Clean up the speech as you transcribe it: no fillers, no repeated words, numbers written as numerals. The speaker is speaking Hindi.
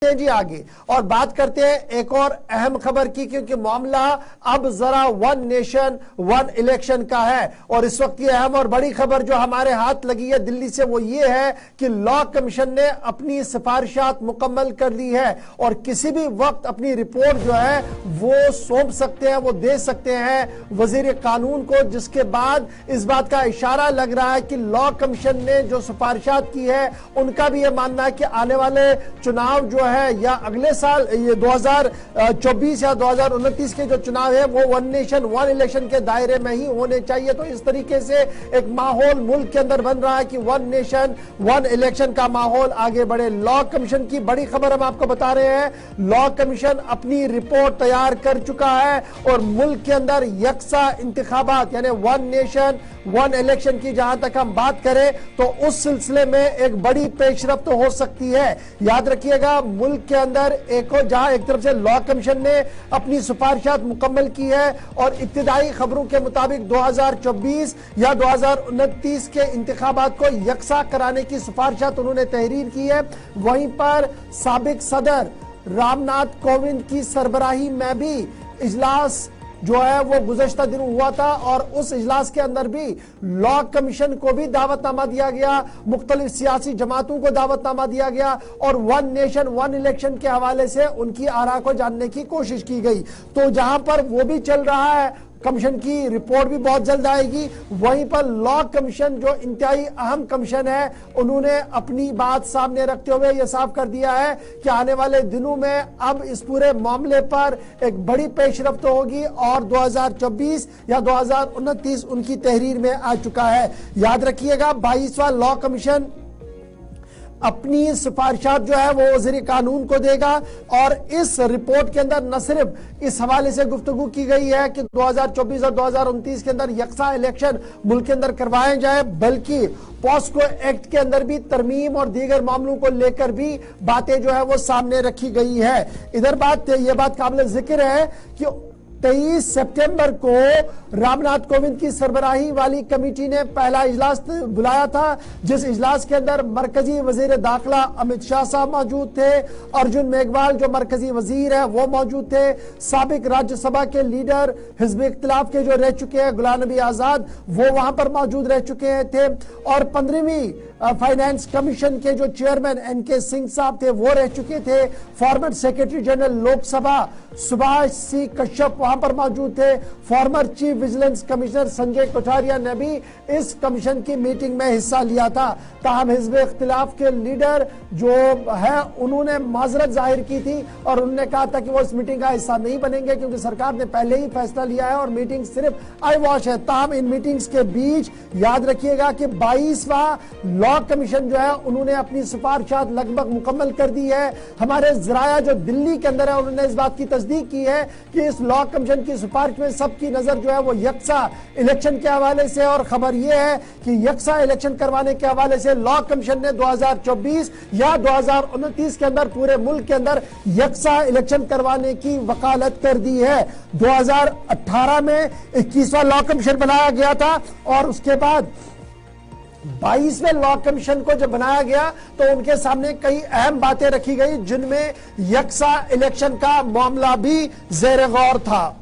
जी आगे और बात करते हैं एक और अहम खबर की, क्योंकि मामला अब जरा वन नेशन वन इलेक्शन का है। और इस वक्त की अहम और बड़ी खबर जो हमारे हाथ लगी है दिल्ली से वो ये है कि लॉ कमीशन ने अपनी सिफारिशात मुकम्मल कर ली है और किसी भी वक्त अपनी रिपोर्ट जो है वो सौंप सकते हैं, वो दे सकते हैं वजीर कानून को, जिसके बाद इस बात का इशारा लग रहा है कि लॉ कमीशन ने जो सिफारिशात की है उनका भी यह मानना है कि आने वाले चुनाव जो है या अगले साल ये 2024 या 2029 के जो चुनाव है वो वन नेशन वन इलेक्शन के दायरे में ही होने चाहिए। तो इस तरीके से एक माहौल मुल्क के अंदर बन रहा है कि वन नेशन वन इलेक्शन का माहौल आगे बढ़े। लॉ कमीशन की बड़ी खबर हम आपको बता रहे हैं, लॉ कमीशन अपनी रिपोर्ट तैयार कर चुका है और मुल्क के अंदर यकसा इंतखाबात यानी वन नेशन वन इलेक्शन की जहां तक हम बात करें तो उस सिलसिले में एक बड़ी पेशरफ्त तो हो सकती है। याद रखिएगा मुल्क के अंदर जहां एक तरफ से लॉ कमीशन ने अपनी सिफारिशात मुकम्मल की है और इब्तिदाई खबरों के मुताबिक 2024 या 2029 के इंतखाबात को यकसा कराने की सिफारिशात उन्होंने तहरीर की है। वहीं पर साबिक सदर रामनाथ कोविंद की सरबराही में भी इजलास जो है वो गुज़श्ता दिन हुआ था और उस इजलास के अंदर भी लॉ कमीशन को भी दावतनामा दिया गया, मुख्तलिफ सियासी जमातों को दावतनामा दिया गया और वन नेशन वन इलेक्शन के हवाले से उनकी आरा को जानने की कोशिश की गई। तो जहां पर वो भी चल रहा है, कमीशन की रिपोर्ट भी बहुत जल्द आएगी। वहीं पर लॉ कमीशन जो इंतहाई अहम कमीशन है उन्होंने अपनी बात सामने रखते हुए यह साफ कर दिया है कि आने वाले दिनों में अब इस पूरे मामले पर एक बड़ी पेशरफ्त होगी और 2024 या 2029 उनकी तहरीर में आ चुका है। याद रखिएगा 22वां लॉ कमीशन अपनी सिफारिशात जो है वो वज़ीर कानून को देगा और इस रिपोर्ट के अंदर न सिर्फ इस हवाले से गुफ्तगू की गई है कि 2024 और 2029 के अंदर यकसा इलेक्शन मुल्क के अंदर करवाए जाए, बल्कि पॉस्को एक्ट के अंदर भी तरमीम और दीगर मामलों को लेकर भी बातें जो है वो सामने रखी गई है। इधर ये बात काबिल जिक्र है कि 23 सितंबर को रामनाथ कोविंद की सरबराही वाली कमेटी ने पहला इजलास बुलाया था, जिस इजलास के अंदर मरकजी वजीर दाखिला अमित शाह साहब मौजूद थे, अर्जुन मेघवाल जो मरकजी वजीर है वो मौजूद थे, साबिक राज्यसभा के लीडर हिज़्ब इख्तिलाफ के जो रह चुके हैं गुलाम नबी आजाद वो वहां पर मौजूद रह चुके थे और 15वीं फाइनेंस कमीशन के जो चेयरमैन एनके सिंह साहब थे वो रह चुके थे, former secretary general Lok Sabha Subhash C Kashyap वहां पर मौजूद थे, former chief vigilance commissioner Sanjay Kotharia ने भी इस कमीशन की मीटिंग में हिस्सा लिया था। ताहम हिज़्ब इख्तिलाफ के लीडर जो है उन्होंने माजरत जाहिर की थी और उन्होंने कहा था कि वो इस मीटिंग का हिस्सा नहीं बनेंगे क्योंकि सरकार ने पहले ही फैसला लिया है और मीटिंग सिर्फ आई वॉश है। ताहम इन मीटिंग्स के बीच याद रखिएगा कि 22वां लॉ कमीशन जो है उन्होंने अपनी सिफारिशात लगभग मुकम्मल कर दी है। हमारे जराया जो दिल्ली के अंदर है उन्होंने इस बात की तस्दीक की है कि इस लॉ कमीशन की सिफारिश में सबकी नजर जो है वो यकसा इलेक्शन के हवाले से, और खबर यह है कि यकसा इलेक्शन करवाने के हवाले से लॉ कमीशन ने 2024 या 2029 के अंदर पूरे मुल्क के अंदर यकसा इलेक्शन करवाने की वकालत कर दी है। 2018 में 21वां लॉ कमीशन बनाया गया था और उसके बाद 22वें लॉ कमीशन को जब बनाया गया तो उनके सामने कई अहम बातें रखी गई जिनमें यकसा इलेक्शन का मामला भी ज़ेर गौर था।